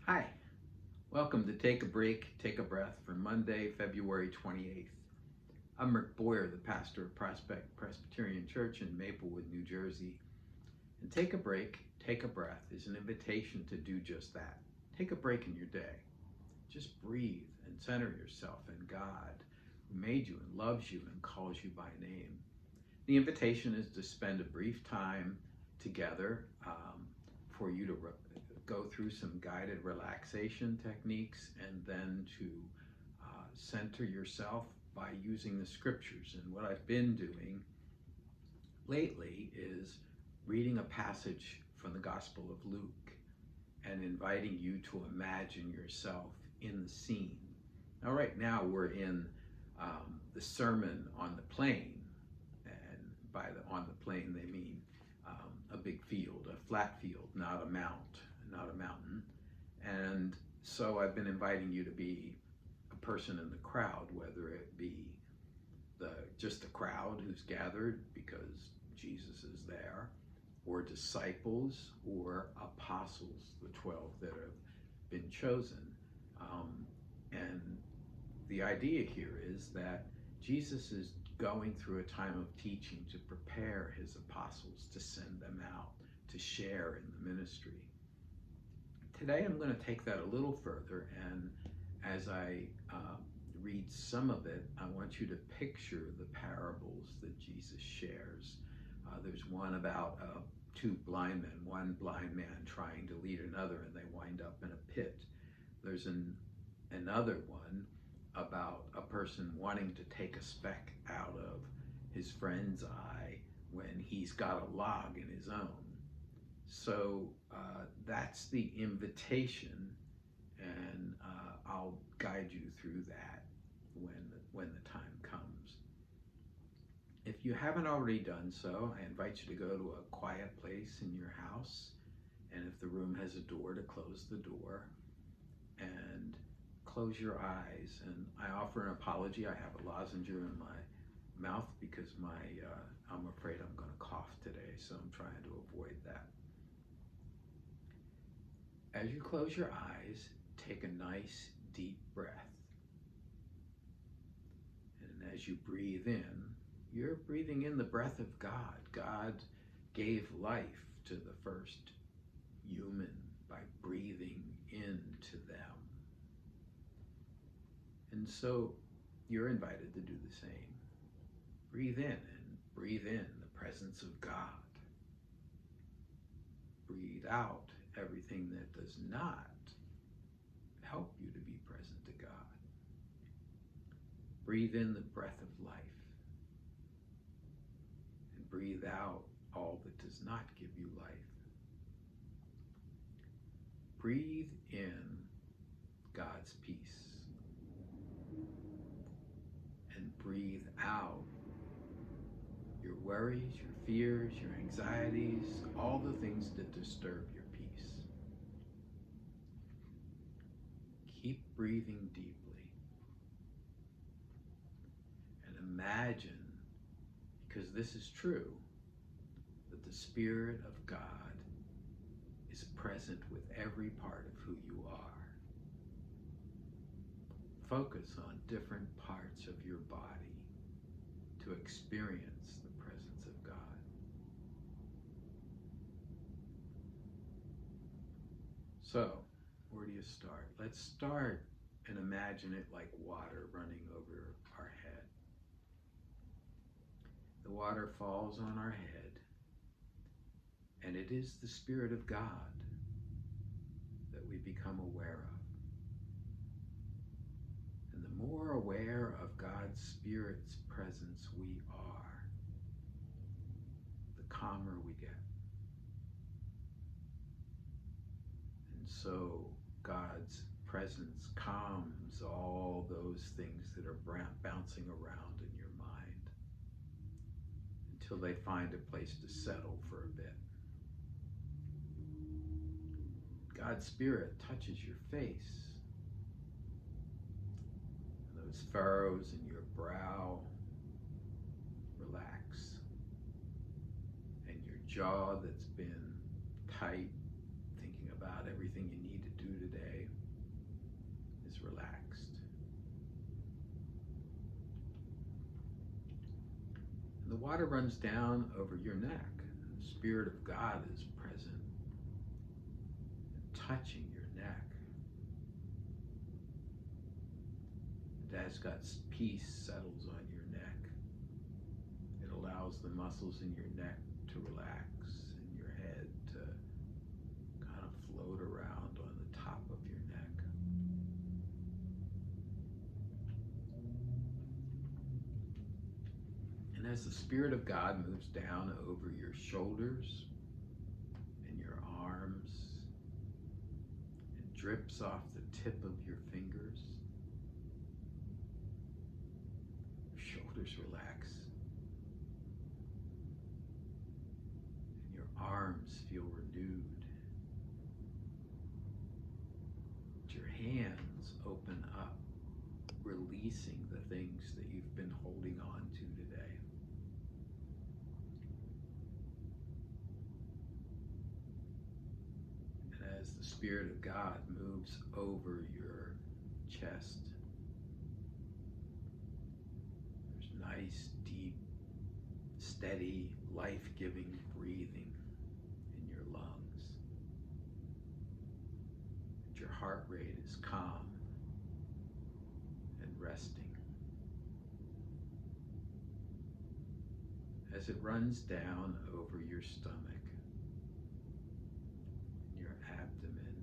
Hi, welcome to Take a Break, Take a Breath for Monday, February 28th. I'm Rick Boyer, the pastor of Prospect Presbyterian Church in Maplewood, New Jersey. And Take a Break, Take a Breath is an invitation to do just that. Take a break in your day. Just breathe and center yourself in God, who made you and loves you and calls you by name. The invitation is to spend a brief time together for you to go through some guided relaxation techniques and then to center yourself by using the scriptures. And what I've been doing lately is reading a passage from the Gospel of Luke and inviting you to imagine yourself in the scene. Now, right now, we're in the Sermon on the Plain, and on the plain they mean a big field, a flat field, not a mountain. And so I've been inviting you to be a person in the crowd, whether it be just the crowd who's gathered because Jesus is there, or disciples, or apostles, the 12 that have been chosen. And the idea here is that Jesus is going through a time of teaching to prepare his apostles to send them out to share in the ministry. Today I'm going to take that a little further, and as I read some of it, I want you to picture the parables that Jesus shares. There's one about two blind men, one blind man trying to lead another, and they wind up in a pit. There's another one about a person wanting to take a speck out of his friend's eye when he's got a log in his own. So that's the invitation, and I'll guide you through that when the time comes. If you haven't already done so, I invite you to go to a quiet place in your house, and if the room has a door, to close the door and close your eyes. And I offer an apology. I have a lozenge in my mouth because I'm afraid I'm going to cough today, so I'm trying to avoid that. As you close your eyes, take a nice deep breath. And as you breathe in, you're breathing in the breath of God. God gave life to the first human by breathing into them. And so you're invited to do the same. Breathe in and breathe in the presence of God. Breathe out everything that does not help you to be present to God. Breathe in the breath of life and breathe out all that does not give you life. Breathe in God's peace and breathe out your worries, your fears, your anxieties, all the things that disturb your peace. Keep breathing deeply and imagine, because this is true, that the Spirit of God is present with every part of who you are. Focus on different parts of your body to experience the presence of God. So, where do you start? Let's start and imagine it like water running over our head. The water falls on our head, and it is the Spirit of God that we become aware of. And the more aware of God's Spirit's presence we are, the calmer we get. And so God's presence calms all those things that are bouncing around in your mind until they find a place to settle for a bit. God's Spirit touches your face. And those furrows in your brow relax. And your jaw that's been tight, thinking about everything you need to do today, relaxed. And the water runs down over your neck. The Spirit of God is present and touching your neck. And as God's peace settles on your neck, it allows the muscles in your neck to relax and your head to kind of float around on the top of your neck. And as the Spirit of God moves down over your shoulders and your arms and drips off the tip of your fingers, your shoulders relax and your arms feel renewed. Your hands open up, releasing the things that you've been holding on to today. And as the Spirit of God moves over your chest, there's nice, deep, steady, life-giving breathing in your lungs. Your heart rate is calm and resting. As it runs down over your stomach, your abdomen,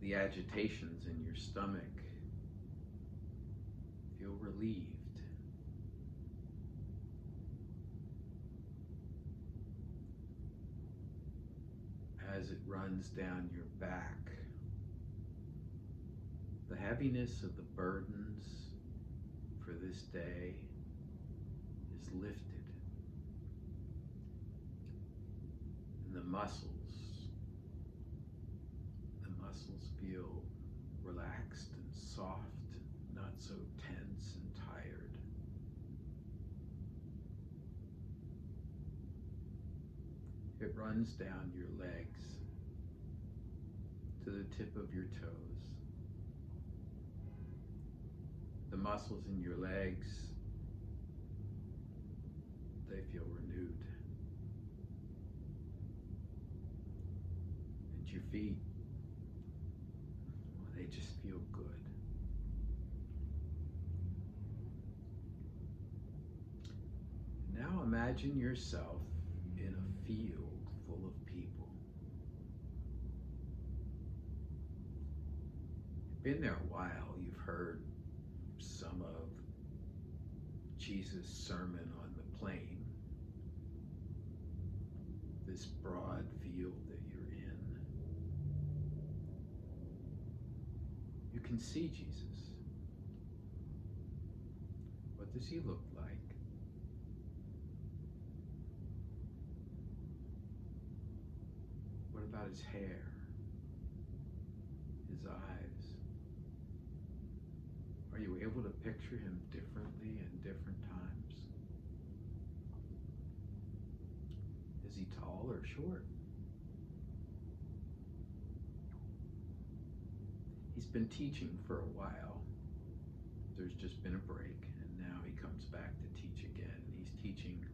the agitations in your stomach feel relieved. As it runs down your back, the heaviness of the burdens for this day is lifted. And the muscles feel relaxed and soft, not so tense and tired. It runs down your legs to the tip of your toes. The muscles in your legs, they feel renewed. And your feet, well, they just feel good. Now imagine yourself in a field full of people. You've been there a while, you've heard some of Jesus' sermon on the plain, this broad field that you're in. You can see Jesus. What does he look like? What about his hair? His eyes? Are you able to picture him differently in different times? Is he tall or short? He's been teaching for a while. There's just been a break, and now he comes back to teach again. He's teaching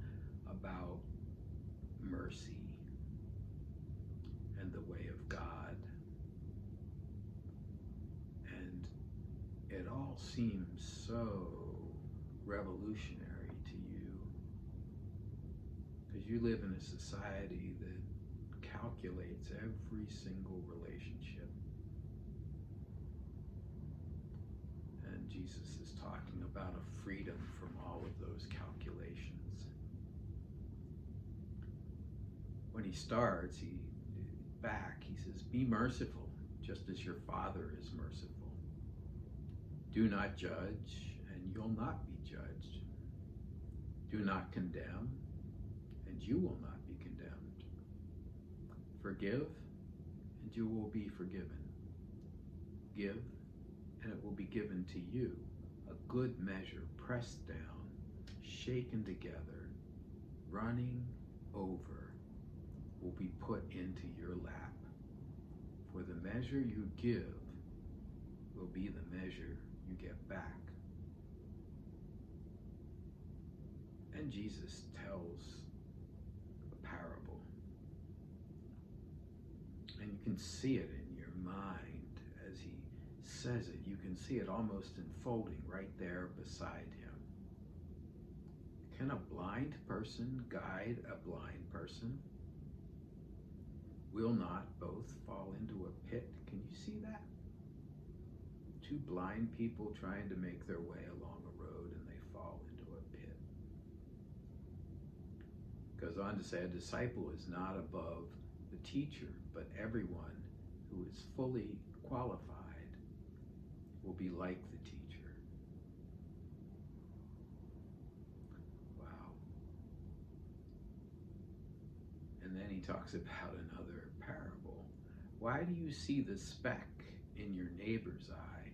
about mercy and the way of God. And it all seems so revolutionary to you because you live in a society that calculates every single relationship. And Jesus is talking about a freedom from all of those calculations. When he starts, he says, be merciful, just as your Father is merciful. Do not judge, and you'll not be judged. Do not condemn, and you will not be condemned. Forgive, and you will be forgiven. Give, and it will be given to you. A good measure, pressed down, shaken together, running over, will be put into your lap. For the measure you give will be the measure you get back. And Jesus tells a parable, and you can see it in your mind as he says it. You can see it almost unfolding right there beside him. Can a blind person guide a blind person? Will not both fall into a pit? Can you see that? Two blind people trying to make their way along a road, and they fall into a pit. Goes on to say, a disciple is not above the teacher, but everyone who is fully qualified will be like the teacher. Wow. And then he talks about another parable. Why do you see the speck in your neighbor's eye,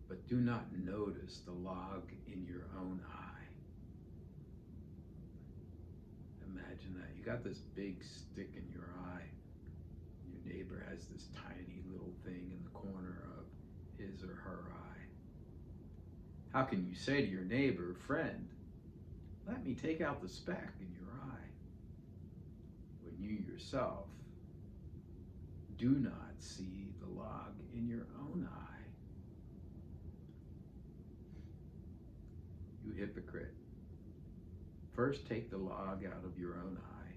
but do not notice the log in your own eye? Imagine that. You got this big stick in your eye. Your neighbor has this tiny little thing in the corner of his or her eye. How can you say to your neighbor, friend, let me take out the speck in your eye, when you yourself do not see the log in your own eye? You hypocrite. First take the log out of your own eye,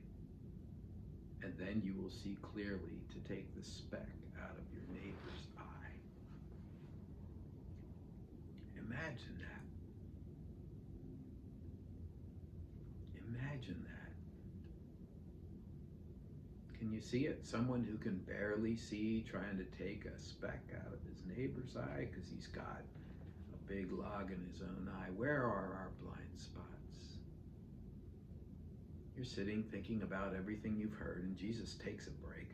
and then you will see clearly to take the speck out of your neighbor's eye. Imagine that. Imagine that. Can you see it? Someone who can barely see trying to take a speck out of his neighbor's eye because he's got a big log in his own eye. Where are our blind spots? You're sitting thinking about everything you've heard, and Jesus takes a break.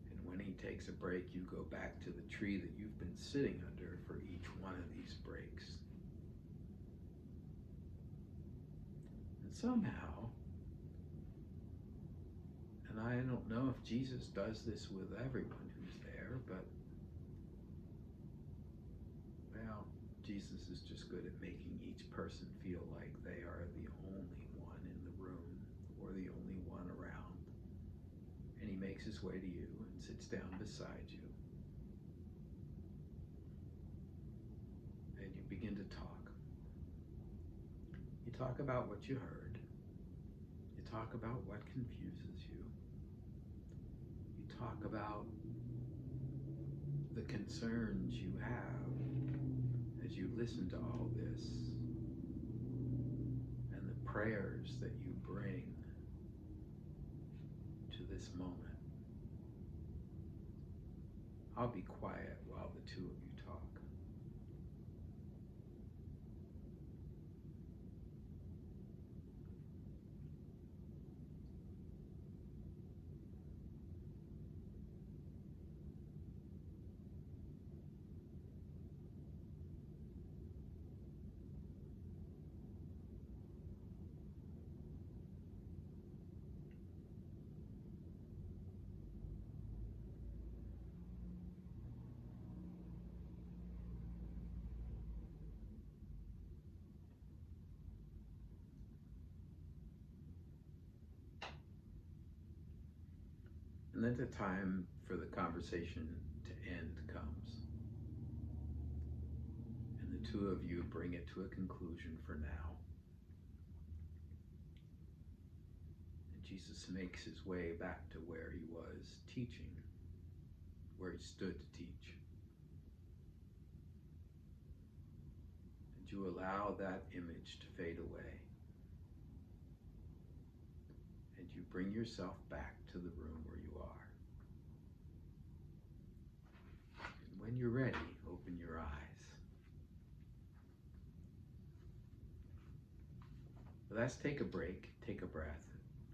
And when he takes a break, you go back to the tree that you've been sitting under for each one of these breaks. And somehow, and I don't know if Jesus does this with everyone who's there, but, well, Jesus is just good at making each person feel like they are the only one in the room or the only one around. And he makes his way to you and sits down beside you. And you begin to talk. You talk about what you heard. You talk about what confuses you. You talk about the concerns you have as you listen to all this, and the prayers that you bring to this moment. I'll be quiet while the two of you talk. And then the time for the conversation to end comes. And the two of you bring it to a conclusion for now. And Jesus makes his way back to where he was teaching, where he stood to teach. And you allow that image to fade away. And you bring yourself back to the room where you are. And when you're ready, open your eyes. Let's take a break, take a breath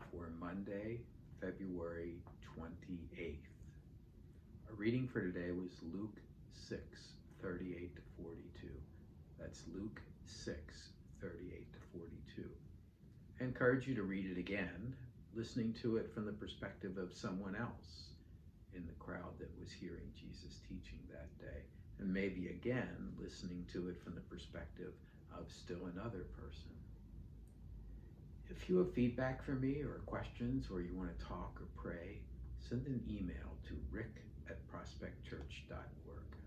for Monday, February 28th. Our reading for today was Luke 6, 38 to 42. That's Luke 6, 38 to 42. I encourage you to read it again, listening to it from the perspective of someone else in the crowd that was hearing Jesus teaching that day, and maybe again listening to it from the perspective of still another person. If you have feedback for me or questions, or you want to talk or pray, send an email to rick@prospectchurch.org.